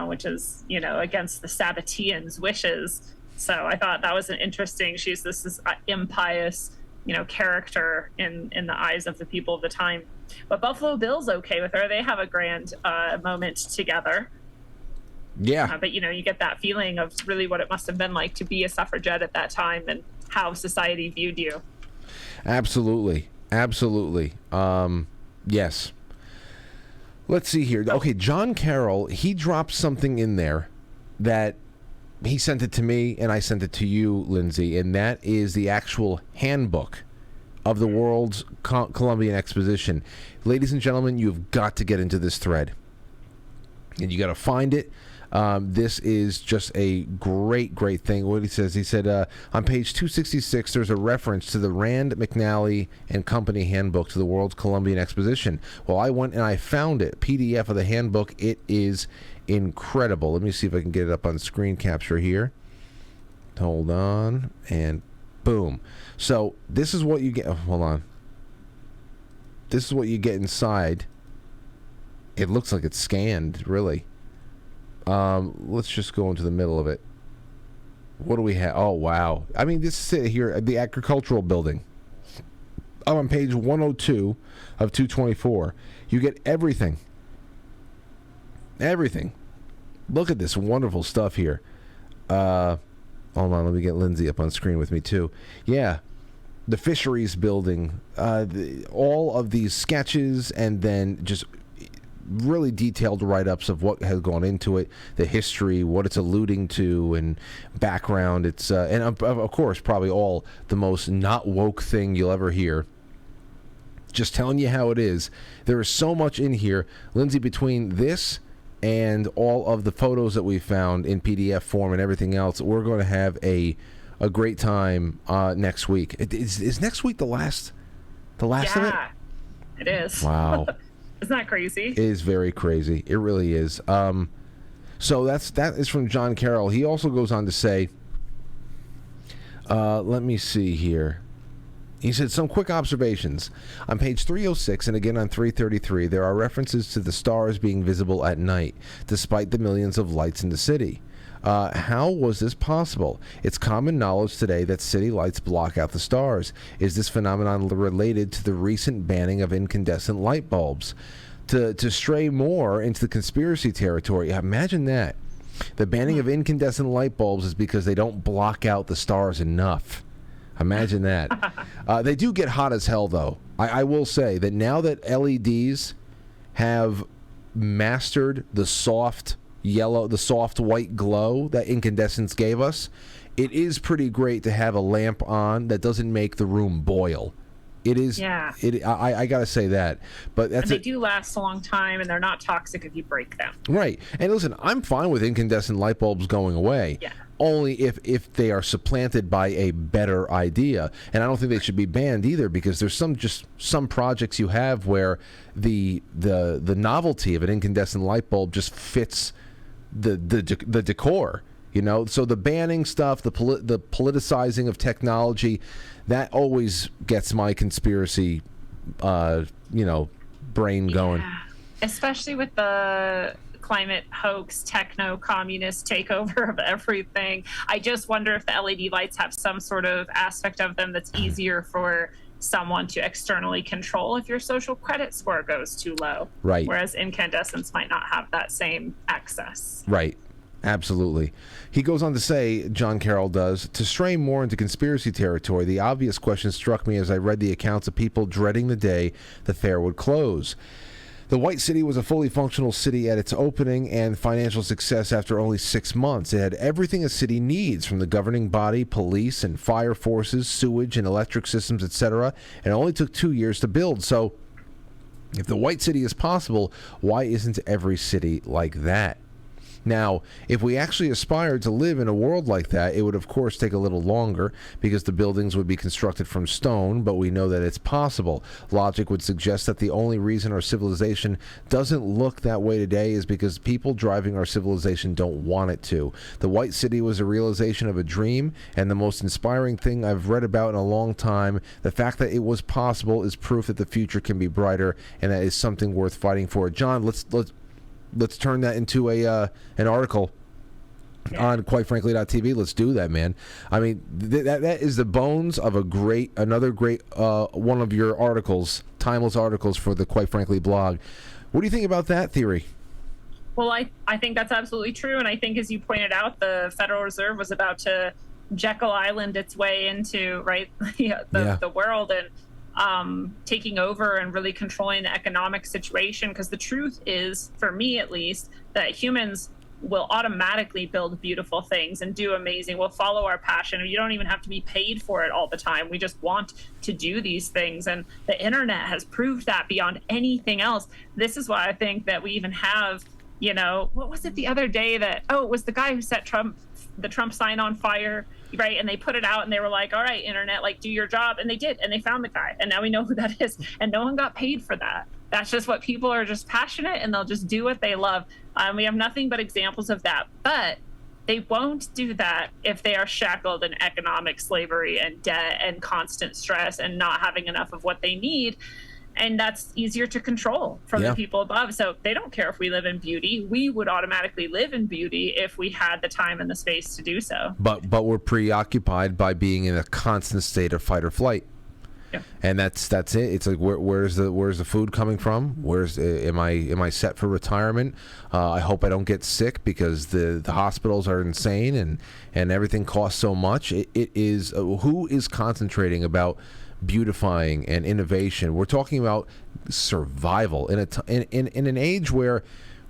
which is against the Sabbateans' wishes. So I thought that was an interesting. She's this impious character in the eyes of the people of the time. But Buffalo Bill's okay with her. They have a grand moment together. Yeah. But you get that feeling of really what it must have been like to be a suffragette at that time and how society viewed you. Absolutely. Yes. Let's see here. Okay, John Carroll, he dropped something in there that he sent it to me and I sent it to you, Lindsay, and that is the actual handbook of the World's Columbian Exposition. Ladies and gentlemen, you've got to get into this thread. And you got to find it. This is just a great thing. What he said, on page 266, there's a reference to the Rand McNally and Company handbook to the World's Columbian Exposition. Well, I went and I found it, PDF of the handbook. It is incredible. Let me see if I can get it up on screen capture here. Hold on, and boom. So this is what you get. Oh, hold on. This is what you get inside. It looks like it's scanned, really. Let's just go into the middle of it. What do we have? Oh, wow. I mean, this is here at the agricultural building. I'm on page 102 of 224. You get everything. Everything. Look at this wonderful stuff here. Hold on, let me get Lindsay up on screen with me, too. Yeah. The fisheries building. All of these sketches, and then just really detailed write-ups of what has gone into it, the history, what it's alluding to, and background. It's and of course probably all the most not woke thing you'll ever hear. Just telling you how it is. There is so much in here, Lindsay, between this and all of the photos that we found in PDF form and everything else. We're going to have a great time next week. Is next week the last of it? Yeah, it is. Wow. Isn't that crazy? It is very crazy. It really is. So that is from John Carroll. He also goes on to say, let me see here. He said, some quick observations. On page 306 and again on 333, there are references to the stars being visible at night, despite the millions of lights in the city. How was this possible? It's common knowledge today that city lights block out the stars. Is this phenomenon related to the recent banning of incandescent light bulbs? To stray more into the conspiracy territory, imagine that. The banning of incandescent light bulbs is because they don't block out the stars enough. Imagine that. They do get hot as hell, though. I will say that now that LEDs have mastered the soft yellow, the soft white glow that incandescents gave us, it is pretty great to have a lamp on that doesn't make the room boil. It is. Yeah. I gotta say that, but that's and they do last a long time, and they're not toxic if you break them. Right. And listen, I'm fine with incandescent light bulbs going away. Yeah. Only if they are supplanted by a better idea, and I don't think they should be banned either, because there's some projects you have where the novelty of an incandescent light bulb just fits the decor. You know, so the banning stuff, the politicizing of technology, that always gets my conspiracy, brain going. Yeah. Especially with the climate hoax, techno-communist takeover of everything. I just wonder if the LED lights have some sort of aspect of them that's easier for someone to externally control if your social credit score goes too low. Right. Whereas incandescents might not have that same access. Right. Absolutely. He goes on to say, John Carroll does, to stray more into conspiracy territory, the obvious question struck me as I read the accounts of people dreading the day the fair would close. The White City was a fully functional city at its opening and financial success after only 6 months. It had everything a city needs, from the governing body, police and fire forces, sewage and electric systems, etc. And it only took 2 years to build. So, if the White City is possible, why isn't every city like that? Now, if we actually aspired to live in a world like that, it would of course take a little longer because the buildings would be constructed from stone, but we know that it's possible. Logic would suggest that the only reason our civilization doesn't look that way today is because people driving our civilization don't want it to. The White City was a realization of a dream, and the most inspiring thing I've read about in a long time. The fact that it was possible is proof that the future can be brighter, and that is something worth fighting for. John, let's turn that into an article on quitefrankly.tv. Let's do that, man. I mean, that is the bones of another great one of your articles, timeless articles for the Quite Frankly blog. What do you think about that theory? Well, I think that's absolutely true, and I think, as you pointed out, the Federal Reserve was about to Jekyll Island its way into the world, and taking over and really controlling the economic situation. Because the truth is, for me at least, that humans will automatically build beautiful things and do amazing. We'll follow our passion. You don't even have to be paid for it all the time. We just want to do these things. And the internet has proved that beyond anything else. This is why I think that we even have, what was it the other day that, it was the guy who set the Trump sign on fire, right? And they put it out and they were like, all right, internet, do your job. And they did. And they found the guy. And now we know who that is. And no one got paid for that. That's just what people are just passionate, and they'll just do what they love. We have nothing but examples of that. But they won't do that if they are shackled in economic slavery and debt and constant stress and not having enough of what they need. And that's easier to control from the people above. So they don't care if we live in beauty. We would automatically live in beauty if we had the time and the space to do so. But we're preoccupied by being in a constant state of fight or flight. Yeah. And that's it. It's like, where's the food coming from? Am I set for retirement? I hope I don't get sick because the hospitals are insane and everything costs so much. It is who is concentrating about beautifying and innovation? We're talking about survival in an age where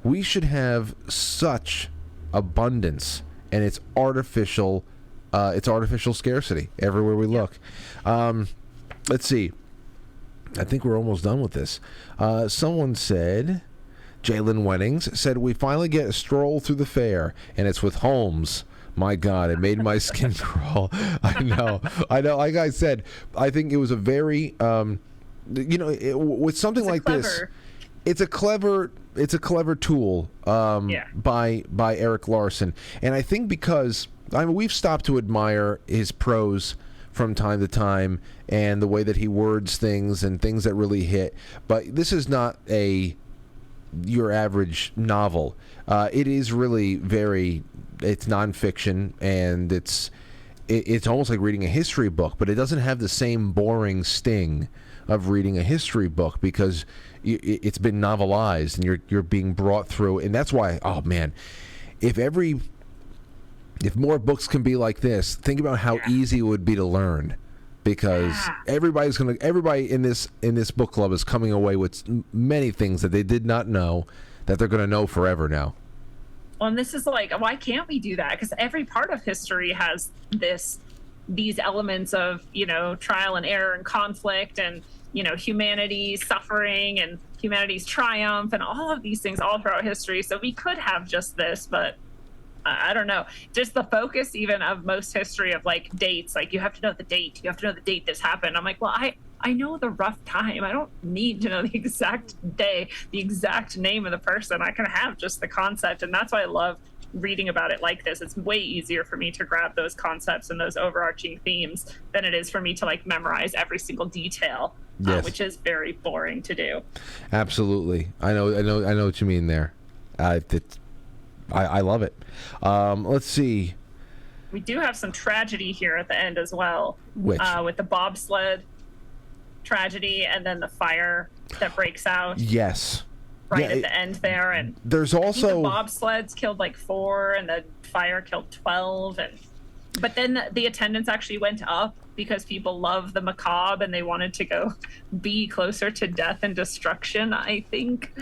we should have such abundance, and it's artificial scarcity everywhere we look. Let's see. I think we're almost done with this. Someone said, Jalen Wennings said, we finally get a stroll through the fair, and it's with Holmes. My God, it made my skin crawl. I know. Like I said, I think it was a very, with something like this, it's a clever tool by Eric Larson. And I think because, we've stopped to admire his prose from time to time and the way that he words things and things that really hit. But this is not your average novel. It is really it's nonfiction, and it's almost like reading a history book, but it doesn't have the same boring sting of reading a history book because it's been novelized and you're being brought through. And that's why, oh man, if more books can be like this, think about how easy it would be to learn, because everybody in this book club is coming away with many things that they did not know that they're going to know forever now. Well, and this is why can't we do that? Because every part of history has this these elements of, trial and error and conflict and, humanity's suffering and humanity's triumph and all of these things all throughout history. So we could have just this, but I don't know. Just the focus even of most history of like dates, like you have to know the date. You have to know the date this happened. I'm like, well, I know the rough time. I don't need to know the exact day, the exact name of the person. I can have just the concept. And that's why I love reading about it like this. It's way easier for me to grab those concepts and those overarching themes than it is for me to like memorize every single detail, yes. Which is very boring to do. Absolutely. I know what you mean there. I love it. Let's see. We do have some tragedy here at the end as well. Which? With the bobsled tragedy and then the fire that breaks out. Yes. Right at the end there. And there's also the bobsleds killed like 4 and the fire killed 12. But then the attendance actually went up because people love the macabre and they wanted to go be closer to death and destruction, I think.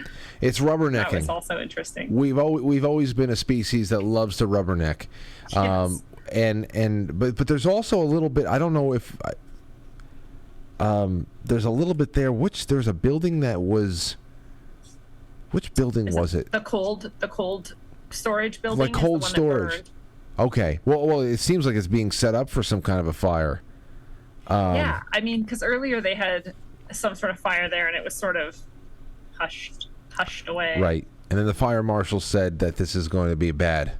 It's rubbernecking. That was also interesting. We've always been a species that loves to rubberneck. Yes. But there's also a little bit, I don't know if there's a little bit there, there's a building that was, which building was it? The cold storage building. Like cold storage. Okay. Well, it seems like it's being set up for some kind of a fire. Yeah, I mean, because earlier they had some sort of fire there, and it was sort of hushed away. Right, and then the fire marshal said that this is going to be bad.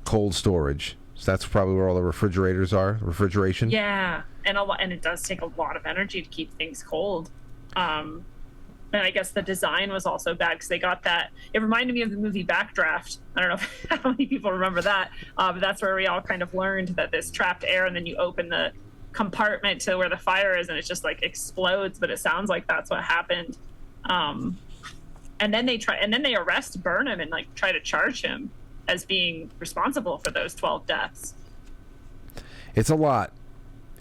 Cold storage. So that's probably where all the refrigerators are. Refrigeration. Yeah, and it does take a lot of energy to keep things cold. And I guess the design was also bad because they got that. It reminded me of the movie Backdraft. I don't know how many people remember that, but that's where we all kind of learned that this trapped air, and then you open the compartment to where the fire is, and it just like explodes. But it sounds like that's what happened. And then they arrest Burnham and like try to charge him as being responsible for those 12 deaths. It's a lot.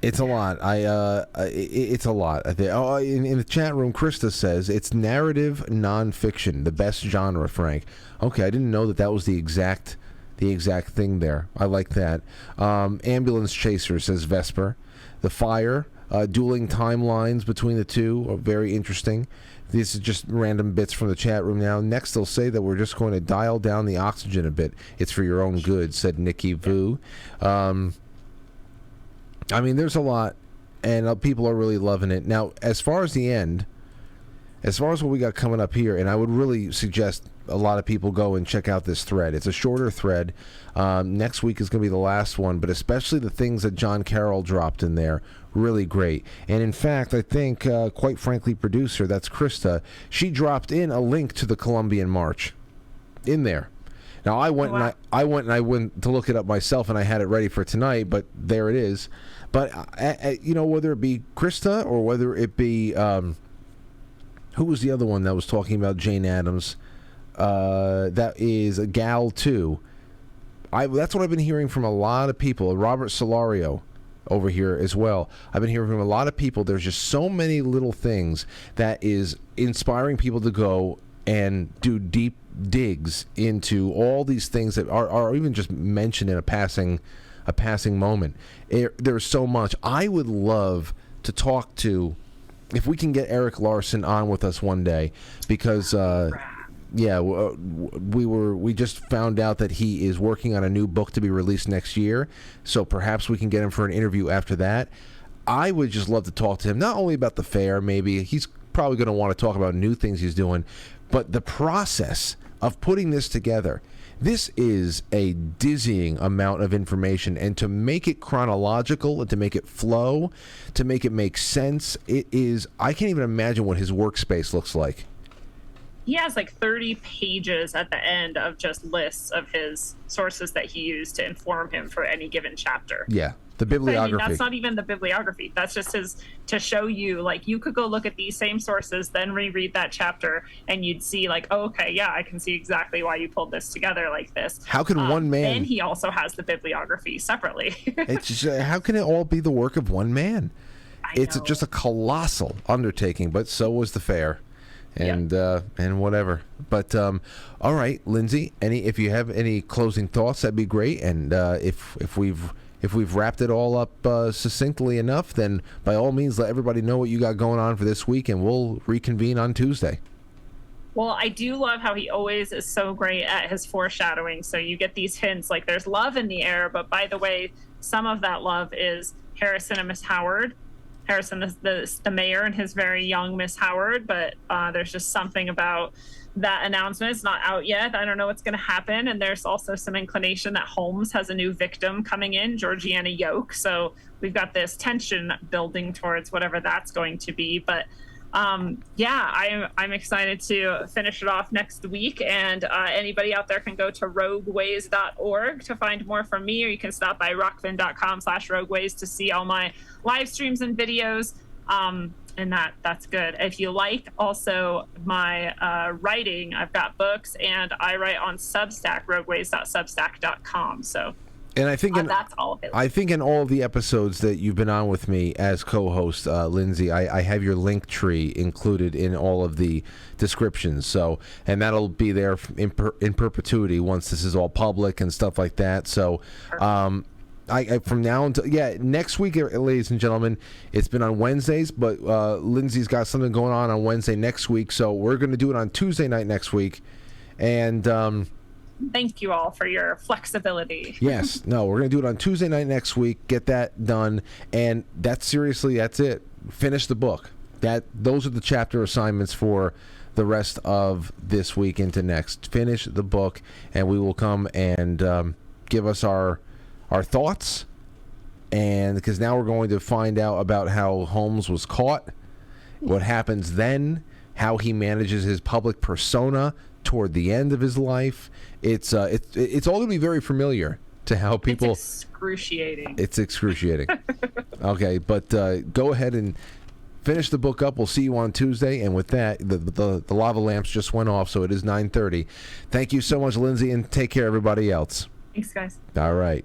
It's a lot. It's a lot. In the chat room, Krista says it's narrative nonfiction, the best genre. Frank, okay, I didn't know that was the exact thing there. I like that. Ambulance Chaser says Vesper, the fire, dueling timelines between the two are very interesting. This is just random bits from the chat room now. Next, they'll say that we're just going to dial down the oxygen a bit. It's for your own good, said Nikki Vu. I mean, there's a lot, and people are really loving it. Now, as far as the end, as far as what we got coming up here, and I would really suggest a lot of people go and check out this thread. It's a shorter thread. Next week is going to be the last one, but especially the things that John Carroll dropped in there, really great. And in fact, I think, quite frankly, producer, that's Krista, she dropped in a link to the Columbian March in there. Now, I went and I went to look it up myself, and I had it ready for tonight, but there it is. But, whether it be Krista or whether it be, who was the other one that was talking about Jane Addams? That is a gal, too. That's what I've been hearing from a lot of people. Robert Solario over here as well. I've been hearing from a lot of people. There's just so many little things that is inspiring people to go and do deep digs into all these things that are even just mentioned in a passing moment. There's so much. I would love to talk to, if we can get Eric Larson on with us one day, because we just found out that he is working on a new book to be released next year, so perhaps we can get him for an interview after that. I would just love to talk to him, not only about the fair, maybe he's probably going to want to talk about new things he's doing, but the process of putting this together. This is a dizzying amount of information, and to make it chronological and to make it flow, to make it make sense, I can't even imagine what his workspace looks like. He has like 30 pages at the end of just lists of his sources that he used to inform him for any given chapter. Yeah, the bibliography. That's not even the bibliography. That's just to show you, like, you could go look at these same sources, then reread that chapter, and you'd see, like, oh, okay, yeah, I can see exactly why you pulled this together like this. How can one man... And he also has the bibliography separately. It's just, how can it all be the work of one man? It's just a colossal undertaking, but so was the fair. And whatever. But all right, Lindsey, if you have any closing thoughts, that'd be great. And if if we've wrapped it all up succinctly enough, then by all means let everybody know what you got going on for this week, and we'll reconvene on Tuesday. Well, I do love how he always is so great at his foreshadowing. So you get these hints like there's love in the air, but by the way, some of that love is Harrison and Miss Howard. Harrison is the mayor and his very young Miss Howard, but there's just something about that announcement. It's not out yet. I don't know what's going to happen. And there's also some inclination that Holmes has a new victim coming in, Georgiana Yoke. So we've got this tension building towards whatever that's going to be. But yeah, I'm excited to finish it off next week. And anybody out there can go to rogueways.org to find more from me, or you can stop by rockfin.com/rogueways to see all my live streams and videos. And that's good. If you like also my writing, I've got books, and I write on Substack, rogueways.substack.com. So. And I think that's all of it. I think in all of the episodes that you've been on with me as co-host, Lindsey, I have your link tree included in all of the descriptions. So, and that'll be there in perpetuity once this is all public and stuff like that. So, I from now until next week, ladies and gentlemen, it's been on Wednesdays, but Lindsey's got something going on Wednesday next week, so we're going to do it on Tuesday night next week, and. Thank you all for your flexibility. Yes. No, we're going to do it on Tuesday night next week. Get that done. And that's it. Finish the book. Those are the chapter assignments for the rest of this week into next. Finish the book, and we will come and give us our thoughts. And because now we're going to find out about how Holmes was caught, what happens then, how he manages his public persona toward the end of his life. It's all going to be very familiar to how people. It's excruciating. It's excruciating. Okay, but go ahead and finish the book up. We'll see you on Tuesday. And with that, the lava lamps just went off, so it is 9:30. Thank you so much, Lindsey, and take care, everybody else. Thanks, guys. All right.